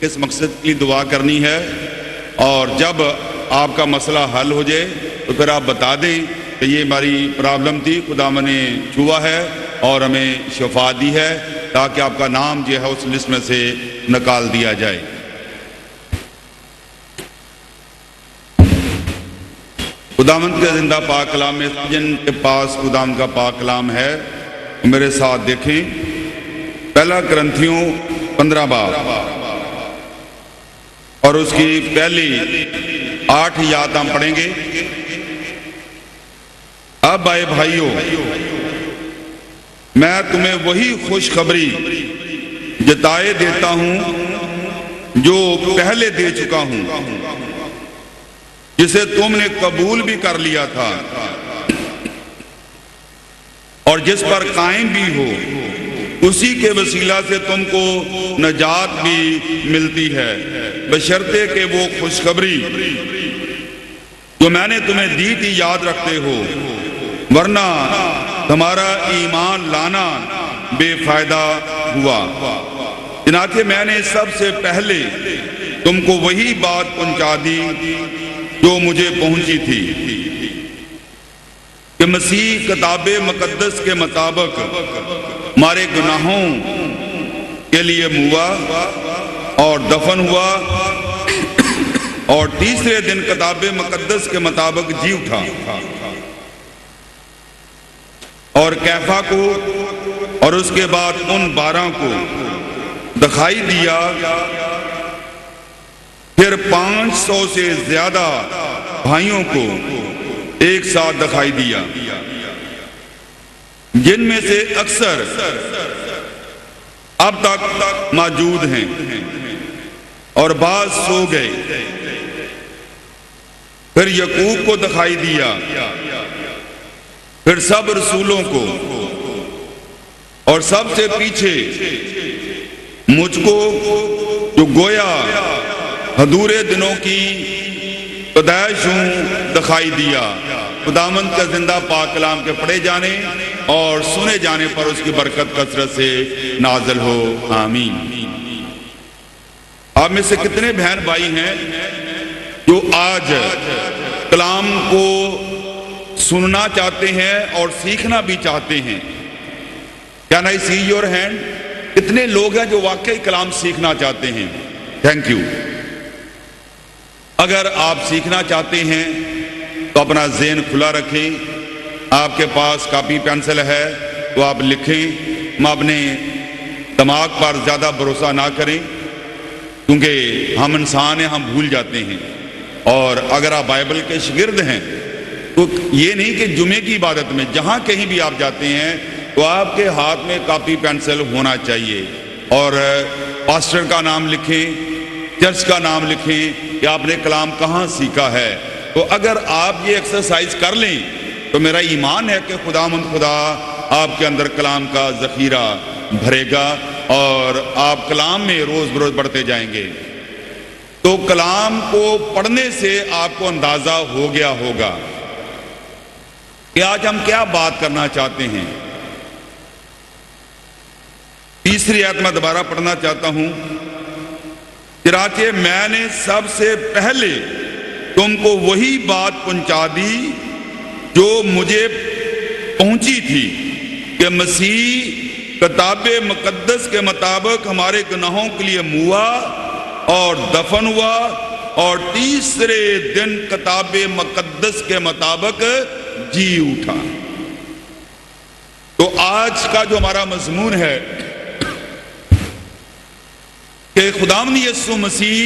کس مقصد کی دعا کرنی ہے، اور جب آپ کا مسئلہ حل ہو جائے تو پھر آپ بتا دیں کہ یہ ہماری پرابلم تھی، خدا نے چھوا ہے اور ہمیں شفا دی ہے، تاکہ آپ کا نام جو ہے اس لسٹ میں سے نکال دیا جائے۔ خداوند کے زندہ پاک کلام میں جن کے پاس خداوند کا پاک کلام ہے میرے ساتھ دیکھیں، پہلا کرنتھیوں 15 باب اور اس کی پہلی 8 آیات ہم پڑھیں گے۔ اب آئے بھائیوں، میں تمہیں وہی خوشخبری جتائے دیتا ہوں جو پہلے دے چکا ہوں، جسے تم نے قبول بھی کر لیا تھا اور جس پر قائم بھی ہو، اسی کے وسیلہ سے تم کو نجات بھی ملتی ہے، بشرطے کہ وہ خوشخبری جو میں نے تمہیں دی تھی یاد رکھتے ہو، ورنہ تمہارا ایمان لانا بے فائدہ ہوا۔ چنانچہ میں نے سب سے پہلے تم کو وہی بات پہنچا دی جو مجھے پہنچی تھی، کہ مسیح کتاب مقدس کے مطابق ہمارے گناہوں کے لیے موا اور دفن ہوا، اور تیسرے دن کتاب مقدس کے مطابق جی اٹھا، اور کیفا کو اور اس کے بعد ان 12 کو دکھائی دیا، پھر 500 سے زیادہ بھائیوں کو ایک ساتھ دکھائی دیا، جن میں سے اکثر اب تک موجود ہیں اور بعض سو گئے۔ پھر یعقوب کو دکھائی دیا، پھر سب رسولوں کو، اور سب سے پیچھے مجھ کو، جو گویا حضور دنوں کی پیدائش ہوں، دکھائی دیا۔ خداوند کا زندہ پاک کلام کے پڑھے جانے اور سنے جانے پر اس کی برکت کثرت سے نازل ہو، آمین۔ آپ میں سے کتنے بہن بھائی ہیں جو آج کلام کو سننا چاہتے ہیں اور سیکھنا بھی چاہتے ہیں؟ Can I see your hand؟ کتنے لوگ ہیں جو واقعی کلام سیکھنا چاہتے ہیں؟ Thank you. اگر آپ سیکھنا چاہتے ہیں تو اپنا ذہن کھلا رکھیں، آپ کے پاس کاپی پینسل ہے تو آپ لکھیں۔ ہم اپنے دماغ پر زیادہ بھروسہ نہ کریں، کیونکہ ہم انسان ہیں، ہم بھول جاتے ہیں۔ اور اگر آپ بائبل کے شاگرد ہیں تو یہ نہیں کہ جمعے کی عبادت میں، جہاں کہیں بھی آپ جاتے ہیں تو آپ کے ہاتھ میں کاپی پینسل ہونا چاہیے، اور پاسٹر کا نام لکھیں، چرچ کا نام لکھیں کہ آپ نے کلام کہاں سیکھا ہے۔ تو اگر آپ یہ ایکسرسائز کر لیں تو میرا ایمان ہے کہ خدا آپ کے اندر کلام کا ذخیرہ بھرے گا اور آپ کلام میں روز بروز بڑھتے جائیں گے۔ تو کلام کو پڑھنے سے آپ کو اندازہ ہو گیا ہوگا کہ آج ہم کیا بات کرنا چاہتے ہیں۔ تیسری آیت میں دوبارہ پڑھنا چاہتا ہوں۔ چنانچہ میں نے سب سے پہلے تم کو وہی بات پہنچا دی جو مجھے پہنچی تھی، کہ مسیح کتاب مقدس کے مطابق ہمارے گناہوں کے لیے موا اور دفن ہوا، اور تیسرے دن کتاب مقدس کے مطابق جی اٹھا۔ تو آج کا جو ہمارا مضمون ہے کہ خداوند یسوع مسیح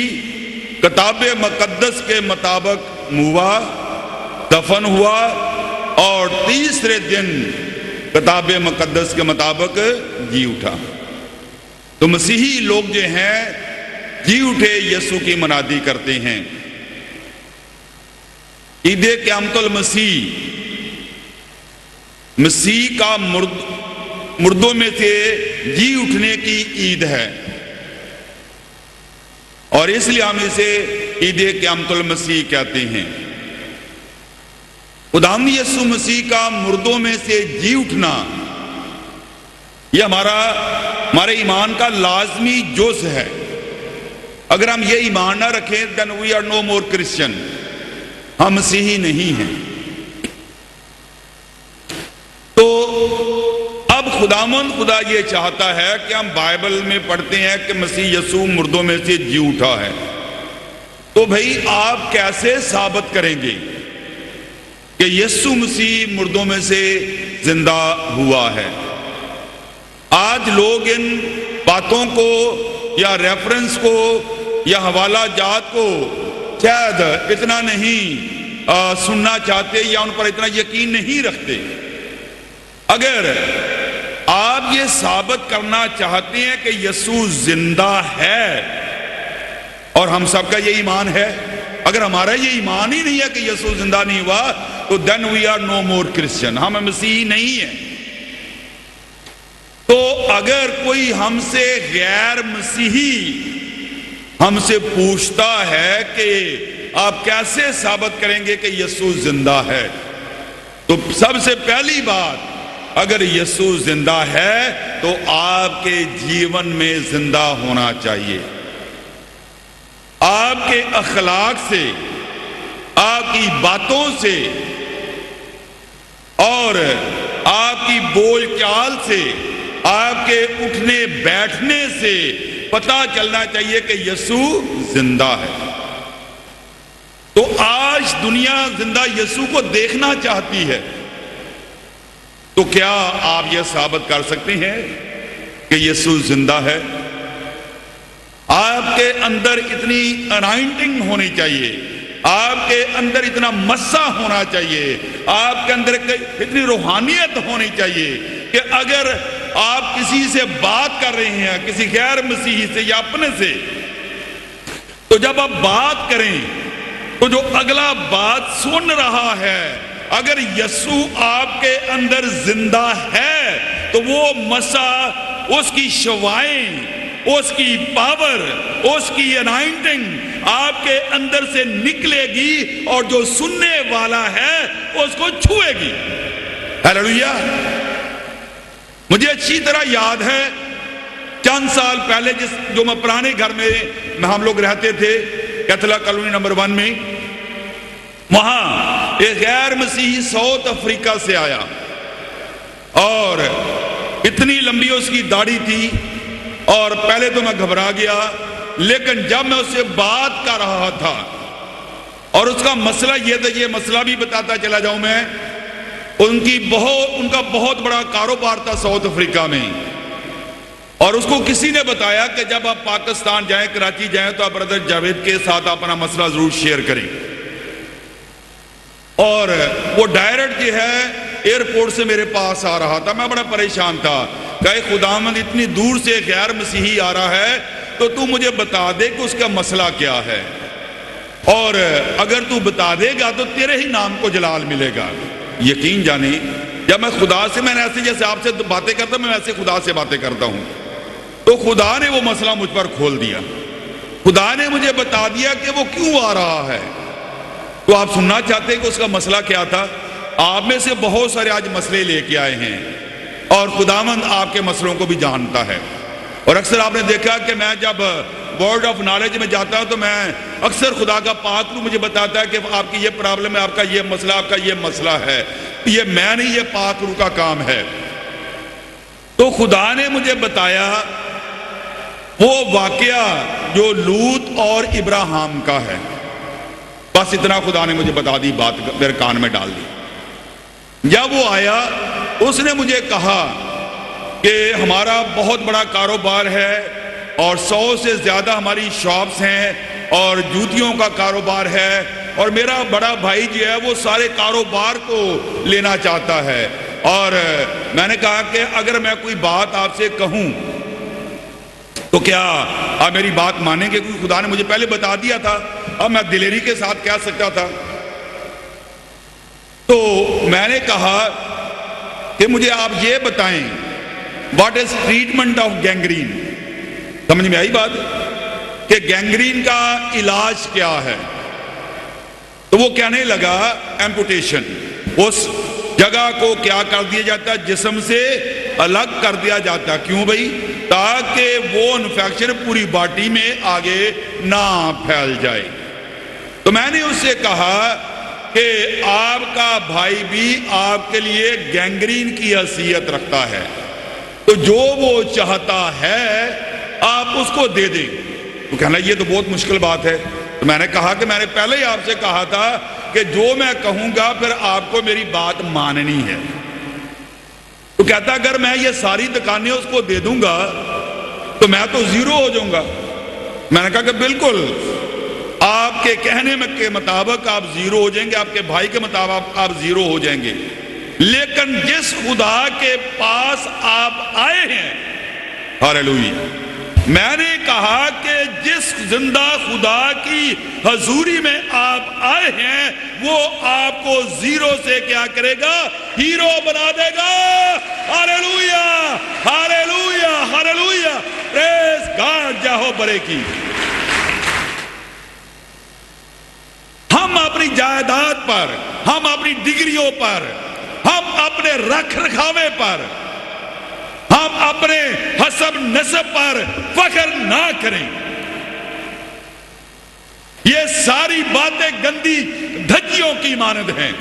کتاب مقدس کے مطابق موا، دفن ہوا اور تیسرے دن کتاب مقدس کے مطابق جی اٹھا۔ تو مسیحی لوگ جو ہیں جی اٹھے یسوع کی منادی کرتے ہیں۔ عید قیامت المسیح، مسیح کا مردوں میں سے جی اٹھنے کی عید ہے، اور اس لیے ہم اسے عید قیامت المسیح کہتے ہیں۔ خداوند یسوع مسیح کا مردوں میں سے جی اٹھنا یہ ہمارے ایمان کا لازمی جز ہے۔ اگر ہم یہ ایمان نہ رکھیں then we are no more Christian، ہم مسیحی نہیں ہیں۔ تو اب خدا یہ چاہتا ہے کہ ہم بائبل میں پڑھتے ہیں کہ مسیح یسوع مردوں میں سے جی اٹھا ہے، تو بھئی آپ کیسے ثابت کریں گے کہ یسوع مسیح مردوں میں سے زندہ ہوا ہے؟ آج لوگ ان باتوں کو یا ریفرنس کو یا حوالہ جات کو شاید اتنا نہیں سننا چاہتے یا ان پر اتنا یقین نہیں رکھتے۔ اگر آپ یہ ثابت کرنا چاہتے ہیں کہ یسوع زندہ ہے، اور ہم سب کا یہ ایمان ہے، اگر ہمارا یہ ایمان ہی نہیں ہے کہ یسوع زندہ نہیں ہوا، تو then we are no more Christian، ہم مسیحی نہیں ہیں۔ تو اگر کوئی ہم سے غیر مسیحی ہم سے پوچھتا ہے کہ آپ کیسے ثابت کریں گے کہ یسوع زندہ ہے، تو سب سے پہلی بات، اگر یسوع زندہ ہے تو آپ کے جیون میں زندہ ہونا چاہیے۔ آپ کے اخلاق سے، آپ کی باتوں سے اور آپ کی بول چال سے، آپ کے اٹھنے بیٹھنے سے پتہ چلنا چاہیے کہ یسوع زندہ ہے۔ تو آج دنیا زندہ یسوع کو دیکھنا چاہتی ہے، تو کیا آپ یہ ثابت کر سکتے ہیں کہ یسوع زندہ ہے؟ آپ کے اندر اتنی انائنٹنگ ہونی چاہیے، آپ کے اندر اتنا مسا ہونا چاہیے، آپ کے اندر اتنی روحانیت ہونی چاہیے کہ اگر آپ کسی سے بات کر رہے ہیں، کسی غیر مسیحی سے یا اپنے سے، تو جب آپ بات کریں تو جو اگلا بات سن رہا ہے، اگر یسوع آپ کے اندر زندہ ہے تو وہ مسا، اس کی شوائیں، اس کی پاور، اس کی انائنٹنگ آپ کے اندر سے نکلے گی اور جو سننے والا ہے اس کو چھوئے گی۔ ہیلیلویا۔ مجھے اچھی طرح یاد ہے چند سال پہلے جو میں پرانے گھر میں ہم لوگ رہتے تھے، کیتھلا کالونی نمبر 1 میں، وہاں ایک غیر مسیحی ساؤتھ افریقہ سے آیا اور اتنی لمبی اس کی داڑھی تھی، اور پہلے تو میں گھبرا گیا، لیکن جب میں اس سے بات کر رہا تھا اور اس کا مسئلہ یہ تھا، یہ مسئلہ بھی بتاتا چلا جاؤں میں، ان کا بہت بڑا کاروبار تھا ساؤتھ افریقہ میں، اور اس کو کسی نے بتایا کہ جب آپ پاکستان جائیں، کراچی جائیں، تو آپ برادر جاوید کے ساتھ اپنا مسئلہ ضرور شیئر کریں۔ اور وہ ڈائریکٹ جو ہے ایئرپورٹ سے میرے پاس آ رہا تھا، میں بڑا پریشان تھا کہ خداوند اتنی دور سے غیر مسیحی آ رہا ہے، تو تو مجھے بتا دے کہ اس کا مسئلہ کیا ہے، اور اگر تو بتا دے گا تو تیرے ہی نام کو جلال ملے گا۔ یقین جانے، جب میں خدا سے، میں نے ایسے جیسے آپ سے باتیں کرتا ہوں، میں ایسے خدا سے باتیں کرتا ہوں، تو خدا نے وہ مسئلہ مجھ پر کھول دیا، خدا نے مجھے بتا دیا کہ وہ کیوں آ رہا ہے۔ تو آپ سننا چاہتے ہیں کہ اس کا مسئلہ کیا تھا؟ آپ میں سے بہت سارے آج مسئلے لے کے آئے ہیں، اور خداوند آپ کے مسئلوں کو بھی جانتا ہے، اور اکثر آپ نے دیکھا کہ میں جب ورڈ آف نالج میں جاتا ہوں تو میں اکثر خدا کا پاک روح مجھے بتاتا ہے کہ آپ کی یہ پرابلم ہے، آپ کا یہ مسئلہ، آپ کا یہ مسئلہ ہے، یہ میں نہیں، یہ پاک روح کا کام ہے۔ تو خدا نے مجھے بتایا وہ واقعہ جو لوط اور ابراہیم کا ہے، بس اتنا خدا نے مجھے بتا دی، بات میرے کان میں ڈال دی۔ جب وہ آیا، اس نے مجھے کہا کہ ہمارا بہت بڑا کاروبار ہے اور 100 سے زیادہ ہماری شاپس ہیں اور جوتیوں کا کاروبار ہے، اور میرا بڑا بھائی جو ہے وہ سارے کاروبار کو لینا چاہتا ہے، اور میں نے کہا کہ اگر میں کوئی بات آپ سے کہوں تو کیا آپ میری بات مانیں گے؟ کیونکہ خدا نے مجھے پہلے بتا دیا تھا، اب میں دلیری کے ساتھ کہہ سکتا تھا۔ تو میں نے کہا کہ مجھے آپ یہ بتائیں، what is treatment of gangrene? سمجھ میں آئی بات کہ گینگرین کا علاج کیا ہے؟ تو وہ کہنے لگا ایمپوٹیشن، اس جگہ کو کیا کر دیا جاتا ہے؟ جسم سے الگ کر دیا جاتا ہے۔ کیوں بھائی؟ تاکہ وہ انفیکشن پوری باڈی میں آگے نہ پھیل جائے۔ تو میں نے اس سے کہا کہ آپ کا بھائی بھی آپ کے لیے گینگرین کی حیثیت رکھتا ہے، تو جو وہ چاہتا ہے آپ اس کو دے دیں۔ تو کہنا یہ تو بہت مشکل بات ہے۔ تو میں نے کہا کہ میں نے پہلے ہی آپ سے کہا تھا کہ جو میں کہوں گا پھر آپ کو میری بات ماننی ہے۔ تو کہتا اگر میں یہ ساری دکانیں اس کو دے دوں گا تو میں تو زیرو ہو جاؤں گا۔ میں نے کہا کہ بالکل آپ کے کہنے کے مطابق آپ زیرو ہو جائیں گے، آپ کے بھائی کے مطابق آپ زیرو ہو جائیں گے، لیکن جس خدا کے پاس آپ آئے ہیں، ہاللیلویہ، میں نے کہا کہ جس زندہ خدا کی حضوری میں آپ آئے ہیں وہ آپ کو زیرو سے کیا کرے گا؟ ہیرو بنا دے گا۔ ہاللیلویہ، ہاللیلویہ، ہاللیلویہ، پریز گاڈ، جاہو برے کی۔ ہم اپنی جائیداد پر، ہم اپنی ڈگریوں پر، ہم اپنے رکھ رکھاوے پر، ہم اپنے حسب نسب پر فخر نہ کریں۔ یہ ساری باتیں گندی دھجیوں کی مانند ہیں۔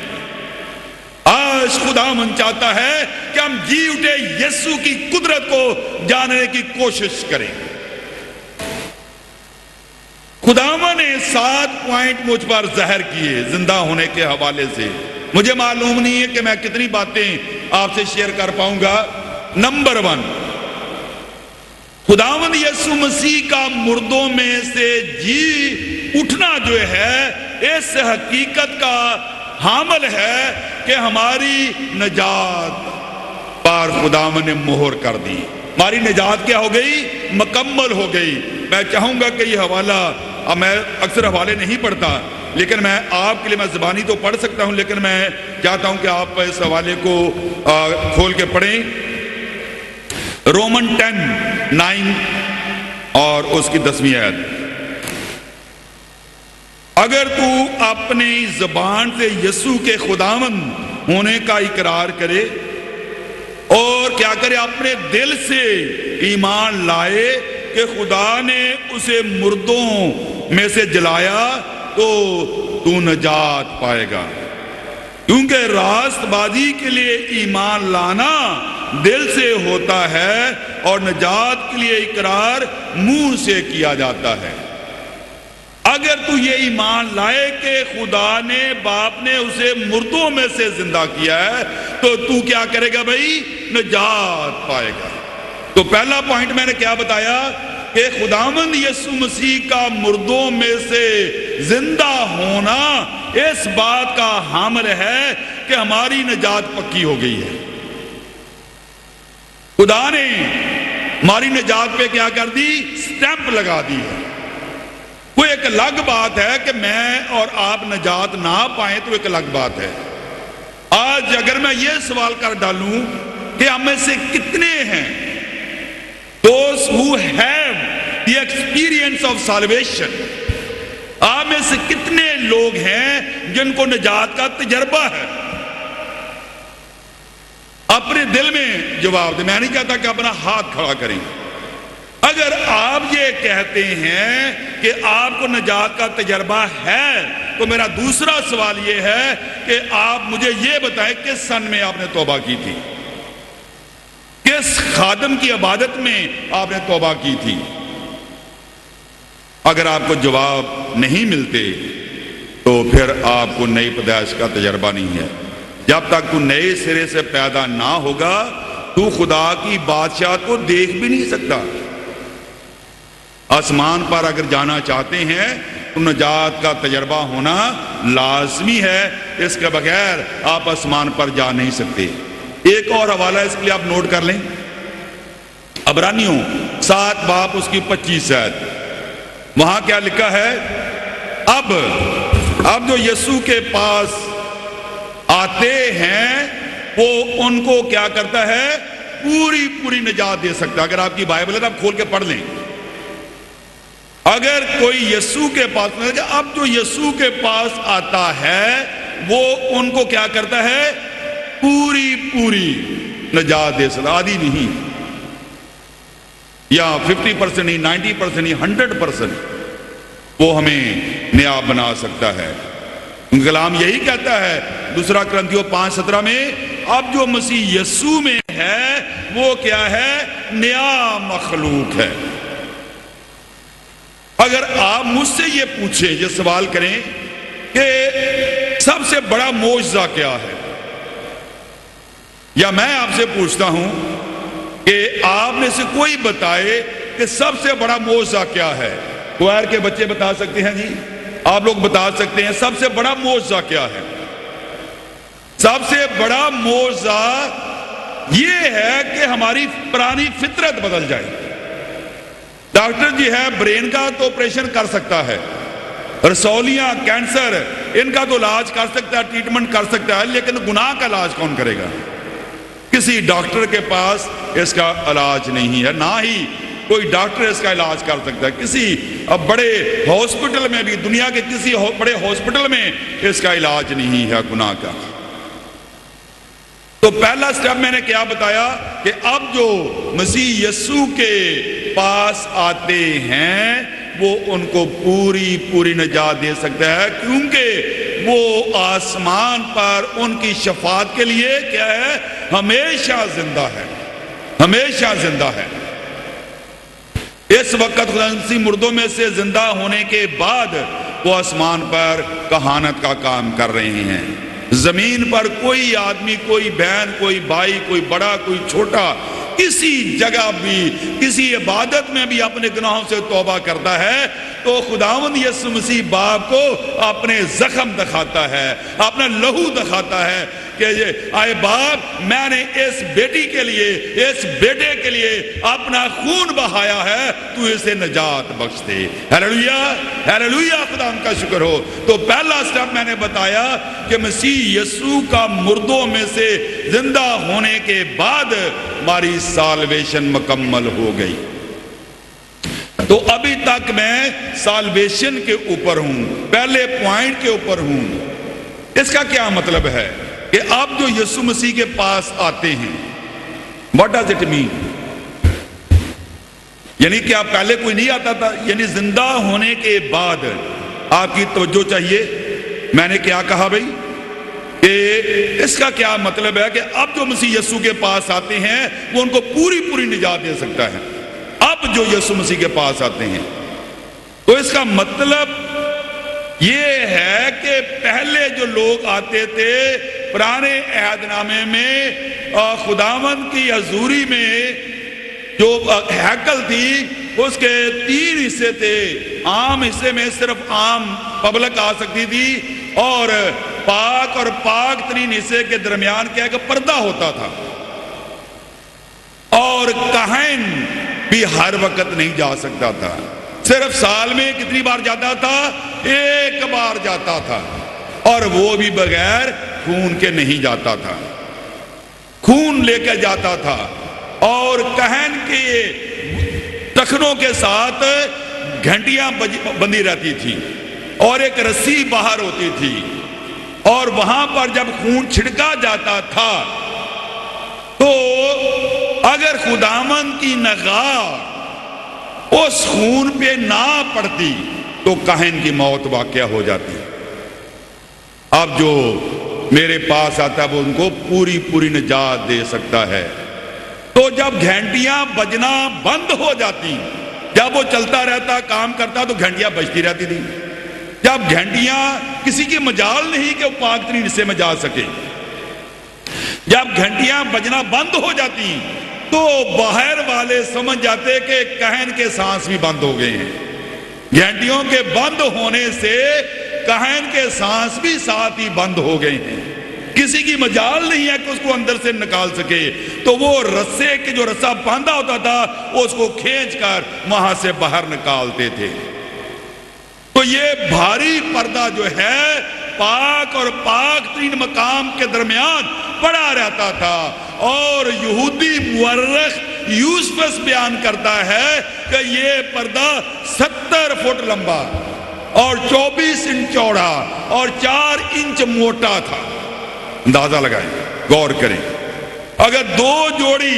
آج خداوند چاہتا ہے کہ ہم جی اٹھے یسوع کی قدرت کو جاننے کی کوشش کریں۔ خداوند نے 7 پوائنٹ مجھ پر ظاہر کیے زندہ ہونے کے حوالے سے۔ مجھے معلوم نہیں ہے کہ میں کتنی باتیں آپ سے شیئر کر پاؤں گا۔ نمبر 1، خداوند یسوع مسیح کا مردوں میں سے جی اٹھنا جو ہے اس حقیقت کا حامل ہے کہ ہماری نجات پر خداوند نے مہر کر دی۔ ہماری نجات کیا ہو گئی؟ مکمل ہو گئی۔ میں چاہوں گا کہ یہ حوالہ، اب میں اکثر حوالے نہیں پڑھتا لیکن میں آپ کے لیے، میں زبانی تو پڑھ سکتا ہوں لیکن میں چاہتا ہوں کہ آپ اس حوالے کو کھول کے پڑھیں۔ رومن 10:9 اور اس کی 10ویں آیت۔ اگر تو اپنی زبان سے یسوع کے خداوند ہونے کا اقرار کرے اور کیا کرے؟ اپنے دل سے ایمان لائے کہ خدا نے اسے مردوں میں سے جلایا تو نجات پائے گا، کیونکہ راست بازی کے لیے ایمان لانا دل سے ہوتا ہے اور نجات کے لیے اقرار منہ سے کیا جاتا ہے۔ اگر تو یہ ایمان لائے کہ خدا نے، باپ نے اسے مردوں میں سے زندہ کیا ہے تو تو کیا کرے گا بھائی؟ نجات پائے گا۔ تو پہلا پوائنٹ میں نے کیا بتایا کہ خداوند یسوع مسیح کا مردوں میں سے زندہ ہونا اس بات کا حامل ہے کہ ہماری نجات پکی ہو گئی ہے۔ خدا نے ہماری نجات پہ کیا کر دی؟ سٹیمپ لگا دی ہے۔ وہ ایک الگ بات ہے کہ میں اور آپ نجات نہ پائیں تو ایک الگ بات ہے۔ آج اگر میں یہ سوال کر ڈالوں کہ ہم میں سے کتنے ہیں those who have the experience of salvation، آپ میں سے کتنے لوگ ہیں جن کو نجات کا تجربہ ہے؟ اپنے دل میں جواب دیں۔ میں نہیں کہتا کہ اپنا ہاتھ کھڑا کریں۔ اگر آپ یہ کہتے ہیں کہ آپ کو نجات کا تجربہ ہے تو میرا دوسرا سوال یہ ہے کہ آپ مجھے یہ بتائیں کس سن میں آپ نے توبہ کی تھی، کس خادم کی عبادت میں آپ نے توبہ کی تھی؟ اگر آپ کو جواب نہیں ملتے تو پھر آپ کو نئی پیدائش کا تجربہ نہیں ہے۔ جب تک تو نئے سرے سے پیدا نہ ہوگا تو خدا کی بادشاہت کو دیکھ بھی نہیں سکتا۔ آسمان پر اگر جانا چاہتے ہیں تو نجات کا تجربہ ہونا لازمی ہے، اس کے بغیر آپ آسمان پر جا نہیں سکتے۔ ایک اور حوالہ اس کے لیے آپ نوٹ کر لیں، عبرانیوں 7 باب اس کی 25 آیت۔ وہاں کیا لکھا ہے؟ اب جو یسوع کے پاس آتے ہیں وہ ان کو کیا کرتا ہے؟ پوری نجات دے سکتا ہے۔ اگر آپ کی بائبل ہے تو آپ کھول کے پڑھ لیں۔ اگر کوئی یسوع کے پاس، اب جو یسوع کے پاس آتا ہے وہ ان کو کیا کرتا ہے؟ پوری نجات دے سکتا، آدھی نہیں۔ یا 50% نہیں، 90% نہیں، 100% وہ ہمیں نیا بنا سکتا ہے۔ کلام یہی کہتا ہے دوسرا کرنتھیوں 5:17 میں، اب جو مسیح یسوع میں ہے وہ کیا ہے؟ نیا مخلوق ہے۔ اگر آپ مجھ سے یہ پوچھیں، یہ سوال کریں کہ سب سے بڑا معجزہ کیا ہے، یا میں آپ سے پوچھتا ہوں کہ آپ میں سے کوئی بتائے کہ سب سے بڑا معجزہ کیا ہے؟ کوئر کے بچے بتا سکتے ہیں؟ جی آپ لوگ بتا سکتے ہیں سب سے بڑا معجزہ کیا ہے؟ سب سے بڑا معجزہ یہ ہے کہ ہماری پرانی فطرت بدل جائے۔ ڈاکٹر جی ہے برین کا تو آپریشن کر سکتا ہے، رسولیاں، کینسر، ان کا تو علاج کر سکتا ہے، ٹریٹمنٹ کر سکتا ہے، لیکن گناہ کا علاج کون کرے گا؟ کسی ڈاکٹر کے پاس اس کا علاج نہیں ہے، نہ ہی کوئی ڈاکٹر اس کا علاج کر سکتا ہے۔ کسی بڑے ہاسپٹل میں بھی، دنیا کے کسی بڑے ہاسپٹل میں اس کا علاج نہیں ہے گناہ کا۔ تو پہلا سٹیپ میں نے کیا بتایا کہ اب جو مسیح یسوع کے پاس آتے ہیں وہ ان کو پوری نجات دے سکتا ہے، کیونکہ وہ آسمان پر ان کی شفاعت کے لیے کیا ہے؟ ہمیشہ زندہ ہے، ہمیشہ زندہ ہے۔ اس وقت خدا مسیح مردوں میں سے زندہ ہونے کے بعد وہ آسمان پر کہانت کا کام کر رہے ہیں۔ زمین پر کوئی آدمی، کوئی بہن، کوئی بھائی، کوئی بڑا، کوئی چھوٹا، کسی جگہ بھی، کسی عبادت میں بھی اپنے گناہوں سے توبہ کرتا ہے تو خداوند یسوع مسیح باپ کو اپنے زخم دکھاتا ہے، اپنا لہو دکھاتا ہے کہ آئے باپ، میں نے اس بیٹی کے لیے، اس بیٹے کے لیے اپنا خون بہایا ہے، تو اسے نجات بخش دے۔ ہیلیلویا، ہیلیلویا، خدا کا شکر ہو۔ تو پہلا سٹیپ میں نے بتایا کہ مسیح یسوع کا مردوں میں سے زندہ ہونے کے بعد ہماری سالویشن مکمل ہو گئی۔ تو ابھی تک میں سالویشن کے اوپر ہوں، پہلے پوائنٹ کے اوپر ہوں۔ اس کا کیا مطلب ہے کہ اب جو یسوع مسیح کے پاس آتے ہیں، what does it mean؟ یعنی کہ آپ پہلے کوئی نہیں آتا تھا، یعنی زندہ ہونے کے بعد آپ کی توجہ چاہیے۔ میں نے کیا کہا بھائی کہ اس کا کیا مطلب ہے کہ اب جو مسیح یسوع کے پاس آتے ہیں وہ ان کو پوری نجات دے سکتا ہے۔ اب جو یسوع مسیح کے پاس آتے ہیں تو اس کا مطلب یہ ہے کہ پہلے جو لوگ آتے تھے پرانے عہد نامے میں، خداوند کی حضوری میں جو ہیکل تھی اس کے 3 حصے تھے۔ عام حصے میں صرف عام پبلک آ سکتی تھی، اور پاک ترین حصے کے درمیان کیا کہ پردہ ہوتا تھا، اور کاہن بھی ہر وقت نہیں جا سکتا تھا، صرف سال میں کتنی بار جاتا تھا؟ 1 بار جاتا تھا، اور وہ بھی بغیر خون کے نہیں جاتا تھا، خون لے کے جاتا تھا، اور کاہن کے ٹخنوں کے ساتھ گھنٹیاں بندھی رہتی تھی، اور ایک رسی باہر ہوتی تھی، اور وہاں پر جب خون چھڑکا جاتا تھا تو اگر خداوند کی نگاہ اس خون پہ نہ پڑتی تو کاہن کی موت واقع ہو جاتی۔ اب جو میرے پاس آتا ہے وہ ان کو پوری نجات دے سکتا ہے۔ تو جب گھنٹیاں بجنا بند ہو جاتی، جب وہ چلتا رہتا، کام کرتا، تو گھنٹیاں بجتی رہتی تھی۔ جب گھنٹیاں کسی کی مجال نہیں کہ وہ پاک ترین حصے میں جا سکے، جب گھنٹیاں بجنا بند ہو جاتی تو باہر والے سمجھ جاتے کہ کاہن کے سانس بھی بند ہو گئے ہیں۔ گھنٹیوں کے بند ہونے سے کاہن کے سانس بھی ساتھ ہی بند ہو گئے ہیں، کسی کی مجال نہیں ہے کہ اس کو اندر سے نکال سکے، تو وہ رسے کے جو رسا باندھا ہوتا تھا اس کو کھینچ کر وہاں سے باہر نکالتے تھے۔ تو یہ بھاری پردہ جو ہے پاک اور پاک ترین مقام کے درمیان پڑا رہتا تھا، اور یہودی مورخ یوسفس بیان کرتا ہے کہ یہ پردہ 70 فٹ لمبا اور 24 انچ چوڑا اور 4 انچ موٹا تھا۔ اندازہ لگائیں، غور کریں، اگر 2 جوڑی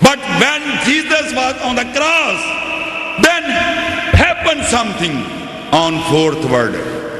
But when Jesus was on the cross, then happened something on fourth word.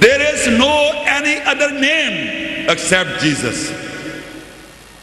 There is no any other name except Jesus.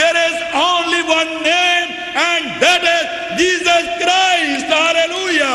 There is only one name and that is Jesus Christ. Hallelujah.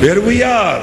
Here we are.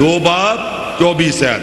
2:24.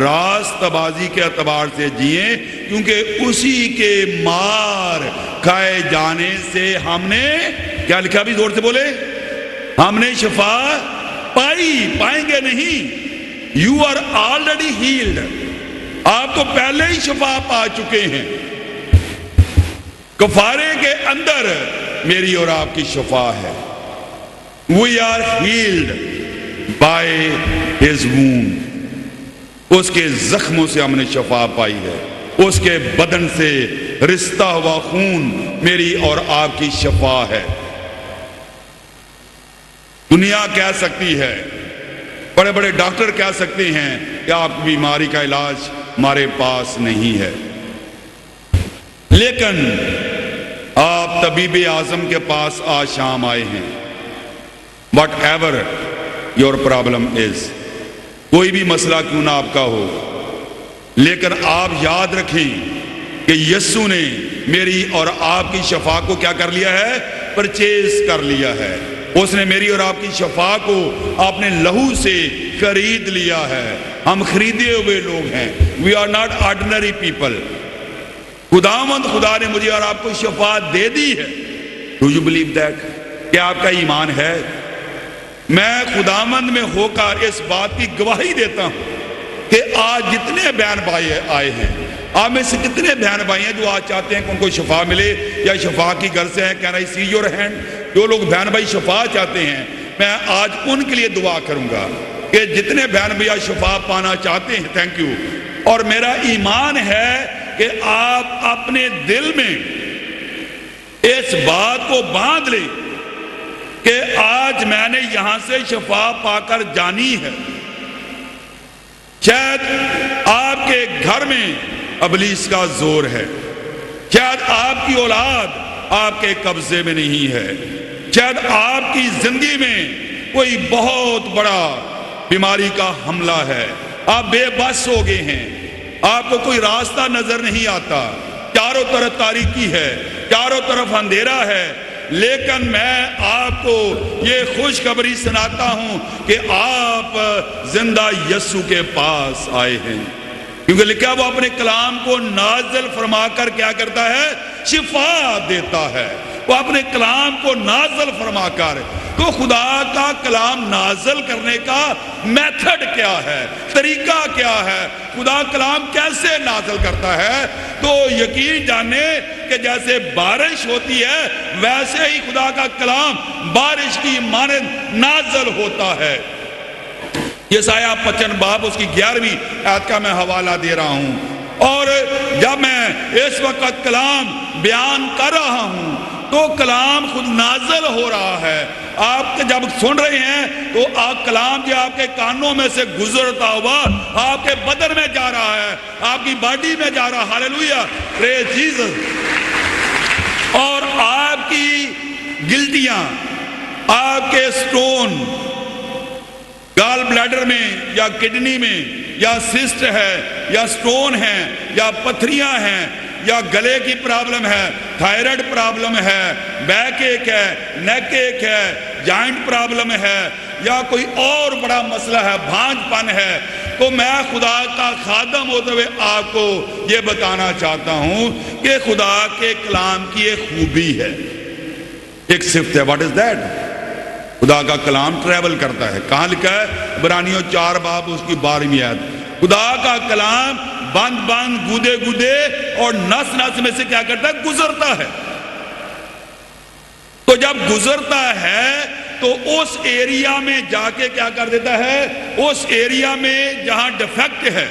راست بازی کے اعتبار سے جئیں، کیونکہ اسی کے مار کھائے جانے سے ہم نے کیا لکھا؟ بھی زور سے بولے، ہم نے شفا پائیں گے نہیں. یو آر آلریڈی ہیلڈ، آپ تو پہلے ہی شفا پا چکے ہیں. کفارے کے اندر میری اور آپ کی شفا ہے. We are healed by his wound, اس کے زخموں سے ہم نے شفا پائی ہے. اس کے بدن سے رشتہ ہوا خون میری اور آپ کی شفا ہے. دنیا کہہ سکتی ہے، بڑے بڑے ڈاکٹر کہہ سکتے ہیں کہ آپ کی بیماری کا علاج ہمارے پاس نہیں ہے، لیکن آپ طبیب اعظم کے پاس آج شام آئے ہیں. What ever your problem is, کوئی بھی مسئلہ کیوں نہ آپ کا ہو، لیکن آپ یاد رکھیں کہ یسوع نے میری اور آپ کی شفا کو کیا کر لیا ہے؟ پرچیز کر لیا ہے. اس نے میری اور آپ کی شفا کو اپنے لہو سے خرید لیا ہے. ہم خریدے ہوئے لوگ ہیں. We are not ordinary people. خداوند خدا نے مجھے اور آپ کو شفا دے دی ہے. Do you believe that? کیا آپ کا ایمان ہے؟ میں خداوند میں ہو کر اس بات کی گواہی دیتا ہوں کہ آج جتنے بہن بھائی آئے ہیں، آپ میں سے کتنے بہن بھائی ہیں جو آج چاہتے ہیں کہ ان کو شفا ملے یا شفا کی غرض سے ہیں؟ Can I see your hand? جو لوگ بہن بھائی شفا چاہتے ہیں، میں آج ان کے لیے دعا کروں گا کہ جتنے بہن بھائی شفا پانا چاہتے ہیں، تھینک یو. اور میرا ایمان ہے کہ آپ اپنے دل میں اس بات کو باندھ لیں کہ آج میں نے یہاں سے شفا پا کر جانی ہے. شاید آپ کے گھر میں ابلیس کا زور ہے، شاید آپ کی اولاد آپ کے قبضے میں نہیں ہے، شاید آپ کی زندگی میں کوئی بہت بڑا بیماری کا حملہ ہے، آپ بے بس ہو گئے ہیں، آپ کو کوئی راستہ نظر نہیں آتا، چاروں طرف تاریکی ہے، چاروں طرف اندھیرا ہے. لیکن میں آپ کو یہ خوشخبری سناتا ہوں کہ آپ زندہ یسوع کے پاس آئے ہیں، کیونکہ لکھا وہ اپنے کلام کو نازل فرما کر کیا کرتا ہے؟ شفا دیتا ہے. وہ اپنے کلام کو نازل فرما کر. تو خدا کا کلام نازل کرنے کا میتھڈ کیا ہے، طریقہ کیا ہے، خدا کلام کیسے نازل کرتا ہے؟ تو یقین جانے کہ جیسے بارش ہوتی ہے ویسے ہی خدا کا کلام بارش کی مانند نازل ہوتا ہے. یسایہ 55 باب اس کی 11ویں آیت کا میں حوالہ دے رہا ہوں. اور جب میں اس وقت کلام بیان کر رہا ہوں تو کلام خود نازل ہو رہا ہے. آپ جب سن رہے ہیں تو کلام جو آپ کے کانوں میں سے گزرتا ہوا آپ کے بدن میں جا رہا ہے، آپ کی باڈی میں جا رہا ہے. ہاللیلویہ، پریز جیسس. اور آپ کی گلٹیاں، آپ کے سٹون گال بلیڈر میں یا کڈنی میں یا سسٹ ہے یا سٹون ہے یا پتھریاں ہیں یا گلے کی پرابلم ہے، تھائرائیڈ پرابلم ہے، بیک ایک ہے، نیک ایک ہے، جوائنٹ پرابلم ہے یا کوئی اور بڑا مسئلہ ہے، بھانج پن ہے، تو میں خدا کا خادم ہوتے ہوئے آپ کو یہ بتانا چاہتا ہوں کہ خدا کے کلام کی ایک خوبی ہے، ایک صفت ہے. What is that? خدا کا کلام ٹریول کرتا ہے. کہاں لکھا ہے؟ عبرانیوں 4 باب اس کی 12ویں آیت. خدا کا کلام بند بند گودے گودے اور نس نس میں سے کیا کرتا ہے؟ گزرتا ہے. تو جب گزرتا ہے تو اس ایریا میں جا کے کیا کر دیتا ہے؟ اس ایریا میں جہاں ڈیفیکٹ ہے،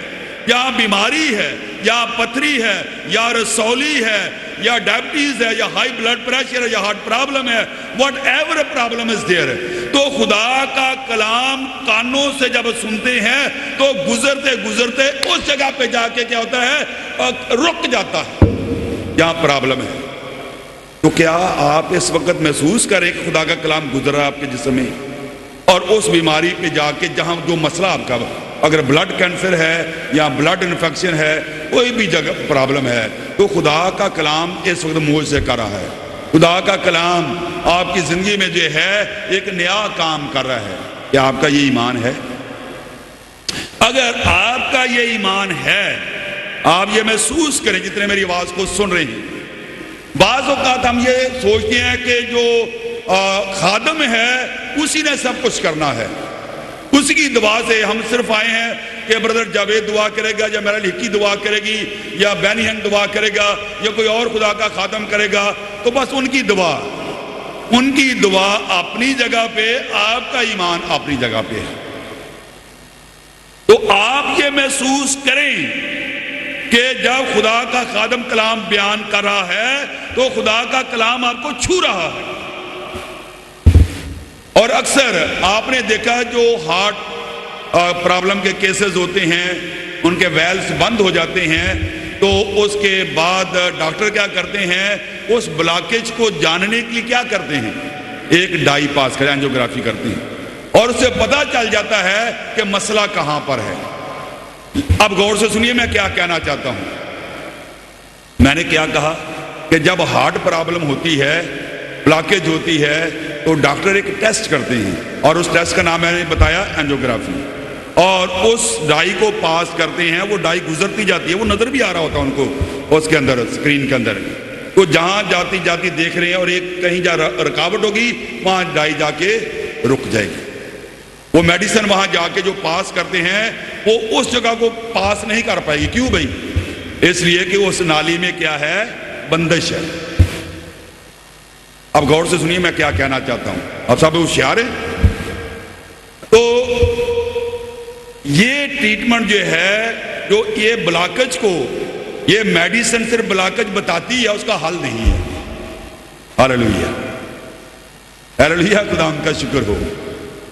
یا بیماری ہے، یا پتھری ہے، یا رسولی ہے، یا ڈائبٹیز ہے، یا ہائی بلڈ پریشر ہے، یا ہارٹ پرابلم ہے، what ever problem is there, تو خدا کا کلام کانوں سے جب سنتے ہیں تو گزرتے گزرتے اس جگہ پہ جا کے کیا ہوتا ہے؟ رک جاتا ہے جہاں پرابلم ہے. تو کیا آپ اس وقت محسوس کریں کہ خدا کا کلام گزر رہا ہے آپ کے جسم میں، اور اس بیماری پہ جا کے جہاں جو مسئلہ آپ کا، اگر بلڈ کینسر ہے یا بلڈ انفیکشن ہے، کوئی بھی جگہ پرابلم ہے، تو خدا کا کلام اس وقت معجزے کر رہا ہے. خدا کا کلام آپ کی زندگی میں جو ہے ایک نیا کام کر رہا ہے. کیا آپ کا یہ ایمان ہے؟ اگر آپ کا یہ ایمان ہے، آپ یہ محسوس کریں جتنے میری آواز کو سن رہے ہیں، بعض اوقات ہم یہ سوچتے ہیں کہ جو خادم ہے اسی نے سب کچھ کرنا ہے، اسی کی دعا سے ہم صرف آئے ہیں کہ بردر جاوید دعا کرے گا یا میرا لکھی دعا کرے گی یا بینی ہنگ دعا کرے گا یا کوئی اور خدا کا خادم کرے گا، تو بس ان کی دعا اپنی جگہ پہ، آپ کا ایمان اپنی جگہ پہ ہے۔ تو آپ یہ محسوس کریں کہ جب خدا کا خادم کلام بیان کر رہا ہے تو خدا کا کلام آپ کو چھو رہا ہے۔ اور اکثر آپ نے دیکھا جو ہارٹ پرابلم کے کیسز ہوتے ہیں، ان کے ویلز بند ہو جاتے ہیں، تو اس کے بعد ڈاکٹر کیا کرتے ہیں، اس بلاکیج کو جاننے کے لیے کیا کرتے ہیں، ایک ڈائی پاس کریں، اینجیوگرافی کرتے ہیں، اور اس سے پتہ چل جاتا ہے کہ مسئلہ کہاں پر ہے۔ اب غور سے سنیے میں کیا کہنا چاہتا ہوں۔ میں نے کیا کہا کہ جب ہارٹ پرابلم ہوتی ہے، بلاکیج ہوتی ہے، تو ڈاکٹر ایک ٹیسٹ کرتے ہیں، اور اس ٹیسٹ کا نام میں نے بتایا اینجیوگرافی، اور اس ڈائی کو پاس کرتے ہیں۔ وہ ڈائی گزرتی جاتی ہے، وہ نظر بھی آ رہا ہوتا ہے ان کو اس کے اندر، اسکرین کے اندر، تو جہاں جاتی جاتی دیکھ رہے ہیں، اور ایک کہیں جا رکاوٹ ہوگی وہاں ڈائی جا کے رک جائے گی۔ وہ میڈیسن وہاں جا کے جو پاس کرتے ہیں وہ اس جگہ کو پاس نہیں کر پائے گی۔ کیوں بھائی؟ اس لیے کہ اس نالی میں کیا ہے، بندش ہے۔ اب غور سے سنیے میں کیا کہنا چاہتا ہوں، اب سب ہوشیار ہیں۔ تو یہ ٹریٹمنٹ جو ہے، جو یہ بلاکج کو، یہ میڈیسن صرف بلاکج بتاتی ہے، اس کا حل نہیں ہے۔ ہاللیلویا، ہاللیلویا، خدا ان کا شکر ہو۔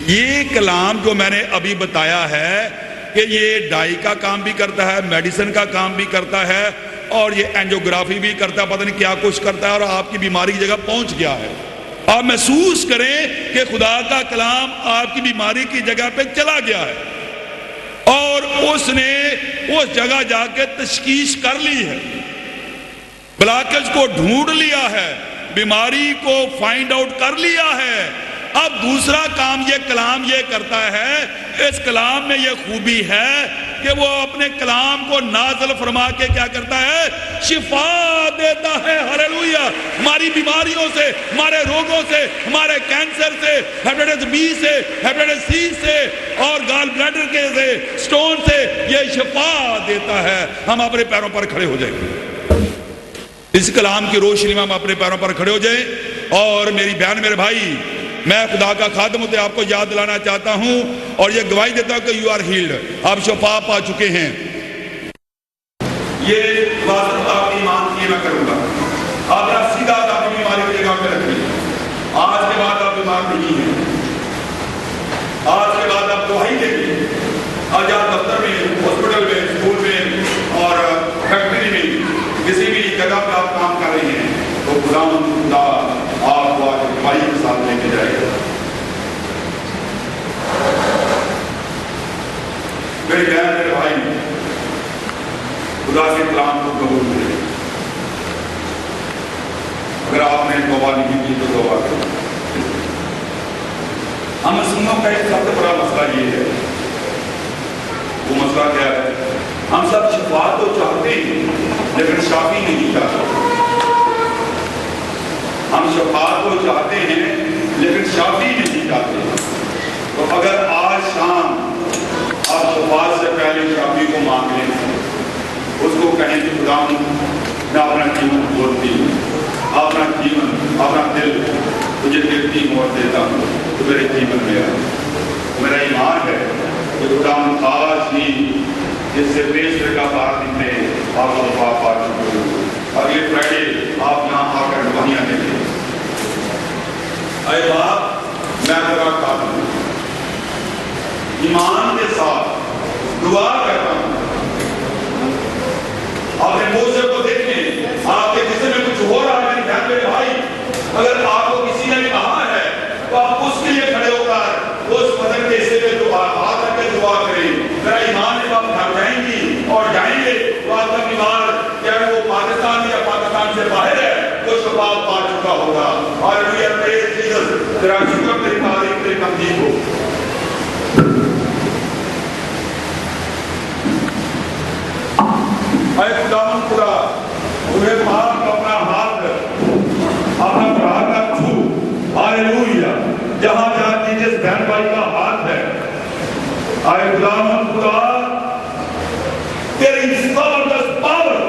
یہ کلام جو میں نے ابھی بتایا ہے کہ یہ ڈائی کا کام بھی کرتا ہے، میڈیسن کا کام بھی کرتا ہے، اور یہ اینجیوگرافی بھی کرتا ہے، پتہ نہیں کیا کچھ کرتا ہے، اور آپ کی بیماری کی جگہ پہنچ گیا ہے۔ آپ محسوس کریں کہ خدا کا کلام آپ کی بیماری کی جگہ پہ چلا گیا ہے، اور اس نے اس جگہ جا کے تشخیص کر لی ہے، بلاکج کو ڈھونڈ لیا ہے، بیماری کو فائنڈ آؤٹ کر لیا ہے۔ اب دوسرا کام یہ کلام یہ کرتا ہے، اس کلام میں یہ خوبی ہے کہ وہ اپنے کلام کو نازل فرما کے کیا کرتا ہے، شفا دیتا ہے۔ ہاللیلویا، ہماری بیماریوں سے، ہمارے روگوں سے، ہمارے کینسر سے، ہیپیٹائٹس بی سے، ہیپیٹائٹس سی سے، اور گال بلیڈر کے سے، سٹون سے، یہ شفا دیتا ہے۔ ہم اپنے پیروں پر کھڑے ہو جائیں گے، اس کلام کی روشنی میں ہم اپنے پیروں پر کھڑے ہو جائیں۔ اور میری بہن، میرے بھائی، میں خدا کا خادم ہوتے آپ کو یاد دلانا چاہتا ہوں اور یہ گواہی دیتا ہوں کہ یو آر ہیلڈ، آپ شفا پا چکے ہیں۔ یہ بات آپ ایمان کی میں کروں گا، آپ سیدھا اپنی بیماری کی جگہ پہ رکھیں۔ آج کے بعد آپ بیمار نہیں ہیں، آج کے بعد آپ گواہی دیں گے۔ آج آپ دفتر میں، ہاسپٹل میں، اسکول میں اور فیکٹری میں، کسی بھی جگہ پہ آپ کام کر رہے ہیں، تو خدا آپ کو آج گواہی کے ساتھ لے کے جائے گا۔ میری بہن، میرے بھائی، خدا کے کلام کو قبول کریں۔ اگر آپ نے توبہ نہیں کی تو توبہ کریں۔ ہم مسلمانوں کا ایک سب سے بڑا مسئلہ یہ ہے، وہ مسئلہ کیا ہے؟ ہم سب شفا تو چاہتے ہیں لیکن شافی نہیں چاہتے۔ ہم شفا تو چاہتے ہیں لیکن شافی نہیں چاہتے۔ تو اگر آج شام آپ شفا سے پہلے شافی کو مانگ لیں، اس کو کہیں کہ خدا میں اپنا جیون بولتی ہوں، اپنا جیون، اپنا دل تجھے دیکھتی ہوں اور دیتا ہوں، تو میرے جیون میں آئے۔ میرا ایمان ہے کہ خدا آج ہی جس سے پیش کا بار نکلے آپ شفا پا چکے ہو۔ اگلے فرائیڈے آپ یہاں آ کر گواہیاں دیں گے۔ اے باپ، میں تیرا خادم ہوں، ایمان کے ساتھ دعا کرتا ہوں۔ اپنے موضوع کو دیکھیں، آپ کے جسم میں کچھ ہو رہا ہے میری بہن، میرے بھائی، اگر آپ کو کسی نے کہا ہے تو آپ اس کے لیے کھڑے ہو کر اس بدن کے حصے میں دعا ہاتھ رکھ کے دعا کریں۔ میرا ایمان ہے آپ گھر جائیں گی اور جائیں گے تو آپ کا بیمار، چاہے وہ پاکستان یا پاکستان سے باہر ہے، وہ شفا پا چکا ہوگا۔ ہاللیلویا، پریز جیسس، تیرا شکر، تیری تعریف، تیری تمجید ہو۔ اپنا بڑھا کر چھو. ہاللویا. جہاں جہاں کی جس بہن بھائی کا ہاتھ ہے آئے خدا تیری زبردست پاور،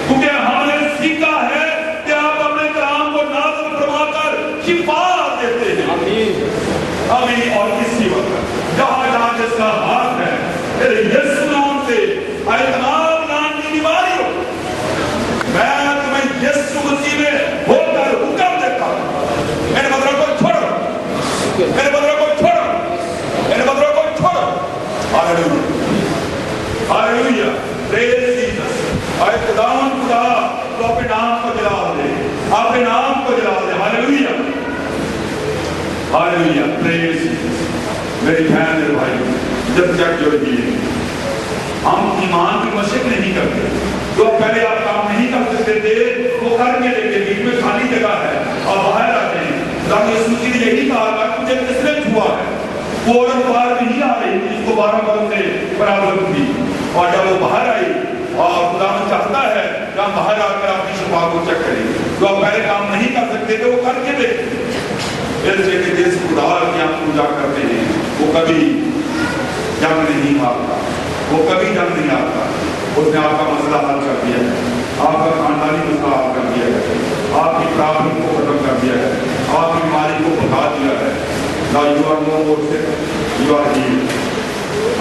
کیونکہ ہم نے سیکھا ہے کہ آپ اپنے کلام کو نازل فرما کر شفا دیتے ہیں. آمین. اور اسی وقت جہاں جہاں جس کا ہاتھ ہے تیرے یسوع نام سے آئے تمام نام کی بیماریوں میں تمہیں یسوع مسیح میں ہو کر حکم دیتا ہوں. میرے بدروں کو چھوڑو، میرے بدروں کو چھوڑو، میرے بدروں کو چھوڑو. Hallelujah hallelujah. Praise Jesus. اے خداوند خدا تو اپنے نام کو جلال دے، اپنے نام کو جلال دے. Hallelujah hallelujah. Praise Jesus. میری بہن میرے بھائی، جب تک جو ہے ہم ایمان کی مشق نہیں کرتے، جو پہلے آپ کام نہیں کر سکتے تھے وہ کر کے دیکھیں. بیچ میں خالی جگہ ہے اور باہر آتے ہیں. تاکہ یسوع مسیح نے یہی کہا کہ مجھے کس نے چھوا ہے. وہ عورت باہر نہیں آ رہی تھی جس کو 12 برس سے پرابلم تھی، اور جب وہ باہر آئی اور خدا چاہتا ہے کہ ہم باہر آ کر اپنی شفا کو چیک کریں. جو آپ پہلے کام نہیں کر سکتے تھے وہ کر کے دیکھیں. جیسے کہ جس خدا کی آپ پوجا کرتے ہیں وہ کبھی جنگ نہیں آتا، وہ کبھی جنگ نہیں آتا. اس نے آپ کا مسئلہ حل کر دیا ہے، آپ کا خاندانی مسئلہ حل کر دیا ہے، آپ کی پرابلم کو ختم کر دیا ہے، آپ کی بیماری کو بتا دیا ہے. Now you are no more sick, you are healed.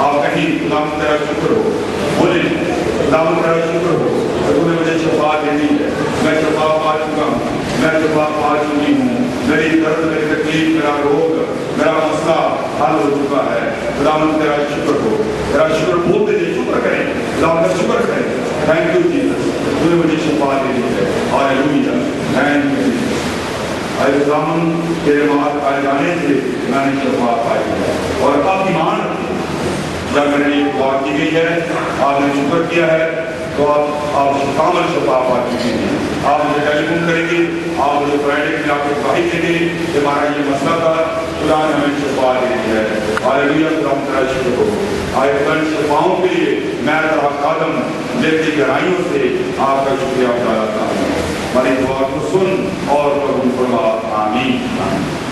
آپ کہیں خدا تیرا شکر ہو، بولے خدا تیرا شکر ہو کہ تو نے مجھے شفا دینی ہے. میں شفا پا چکا ہوں، میں شفا پا چکی ہوں. میری درد، میری تکلیف، میرا روگ، میرا مسئلہ حل ہو چکا ہے. خدا تیرا شکر ہو. تیرا شکر بولتے تھے، شکر کریں، خدا کا شکر کریں. تھینک یو جیسس، تو نے مجھے شفا دینی ہے. ہاللویا. Thank you Jesus. اے خداوند تیرے مہار آئے جانے سے میں نے شفا پائی ہے. اور اب ایمان رکھیں، جب میں نے یہ دعا کی گئی ہے، آپ نے شکر کیا ہے، تو آپ کامل شفا پا چکے ہیں. آپ مجھے ٹیلی فون کریں گے، آپ مجھے فرائیڈے کی آپ کو گواہی دیں گے کہ ہمارا یہ مسئلہ تھا، خدا نے ہمیں شفا دینی ہے. ہاللویا. خدا تیرا شکر ہو. آئے خدا شفاؤں کے لیے میں تیرا قدم دل کی گہرائیوں سے آپ کا شکریہ ادا کرتا ہوں. ہماری دعا کو سن اور قبول فرما. آمین.